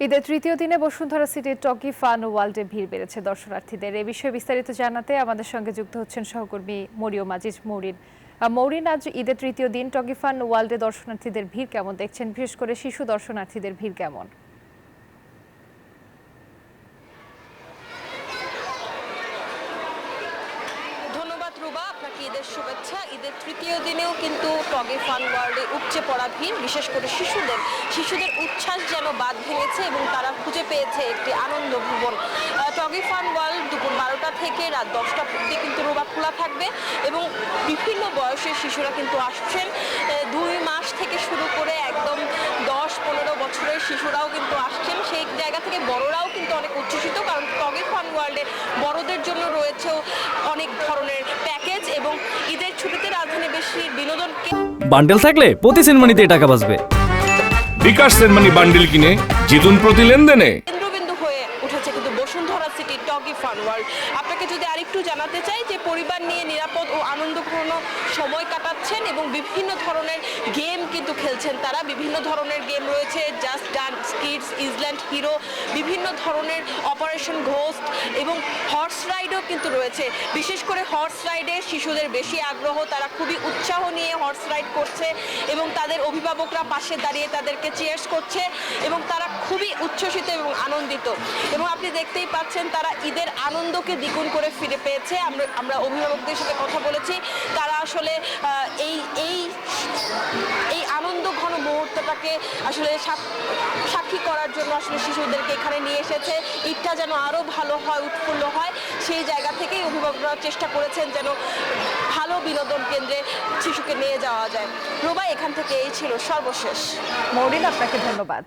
ঈদের তৃতীয় দিনে বসুন্ধরা সিটির টকি ফান ওয়ার্ল্ডে ভিড় বেড়েছে দর্শনার্থীদের। এ বিষয়ে বিস্তারিত জানাতে আমাদের সঙ্গে যুক্ত হচ্ছেন সহকর্মী মরিয়ম আজিজ মৌরিন। মৌরিন, আজ ঈদের তৃতীয় দিন টকি ফান ওয়ার্ল্ডে দর্শনার্থীদের ভিড় কেমন দেখছেন? বিশেষ করে শিশু দর্শনার্থীদের ভিড় কেমন? ধন্যবাদ রুবা, আপনাকে ঈদের শুভেচ্ছা। ঈদের তৃতীয় দিনেও কিন্তু টগি ফান ওয়ার্ল্ডে উপচে পড়া ভিড়, বিশেষ করে শিশুদের উচ্ছ্বাস যেন বাঁধ ভেঙেছে এবং তারা খুঁজে পেয়েছে একটি আনন্দ ভুবন। টগি ফান ওয়ার্ল্ড দুপুর 12টা থেকে রাত 10টা অবধি কিন্তু রুবা খোলা থাকবে এবং বিভিন্ন বয়সের শিশুরা কিন্তু আসছেন। 2 মাস থেকে শুরু করে একদম 10-15 বছরের শিশুরাও কিন্তু আসছেন। সেই জায়গা থেকে বড়রাও কিন্তু অনেক উচ্ছ্বসিত, কারণ টগি ফান ওয়ার্ল্ডে বড়দের জন্য রয়েছেও অনেক ধরনের প্যাকেজ এবং ঈদের ছুটিতে রাজধানী বেশি বিনোদন বান্ডেল থাকলে প্রতি সেনমানিতে টাকা বাঁচবে। বিকাশ সেনমানি বান্ডেল কিনে জিতুন প্রতি লেনদেনে। কেন্দ্রবিন্দু হয়ে উঠেছে কিন্তু Bashundhara city Toggi fun world. আপনাকে যদি আরেকটু জানাতে চাই যে পরিবার নিয়ে নিরাপদ ও আনন্দঘন সময় কাটাচ্ছেন এবং বিভিন্ন ধরনের গেম কিন্তু খেলছেন তারা। বিভিন্ন ধরনের গেম রয়েছে, just dance kids, island hero, বিভিন্ন ধরনের অপারেশন ঘোস্ট এবং হর্স রাইডও কিন্তু রয়েছে। বিশেষ করে হর্স রাইডে শিশুদের বেশি আগ্রহ, তারা খুবই উৎসাহ নিয়ে হর্স রাইড করছে এবং তাদের অভিভাবকরা পাশে দাঁড়িয়ে তাদেরকে চিয়ার্স করছে এবং তারা খুবই উচ্ছ্বসিত এবং আনন্দিত। এবং আপনি দেখতেই পাচ্ছেন তারা ঈদের আনন্দকে দ্বিগুণ করে ফিরে পেয়েছে। আমরা অভিভাবকদের সাথে কথা বলেছি, তারা আসলে এই আনন্দ ঘন মুহূর্তটাকে আসলে সাক্ষী করার জন্য আসলে শিশুদেরকে এখানে নিয়ে এসেছে। ঈদটা যেন আরও ভালো হয়, উৎফুল্ল হয়, সেই জায়গা থেকেই অভিভাবকরা চেষ্টা করেছেন যেন ভালো বিনোদন কেন্দ্রে শিশুকে নিয়ে যাওয়া যায়। রুবা, এখান থেকে এই ছিল সর্বশেষ। মৌরিন, আপনাকে ধন্যবাদ।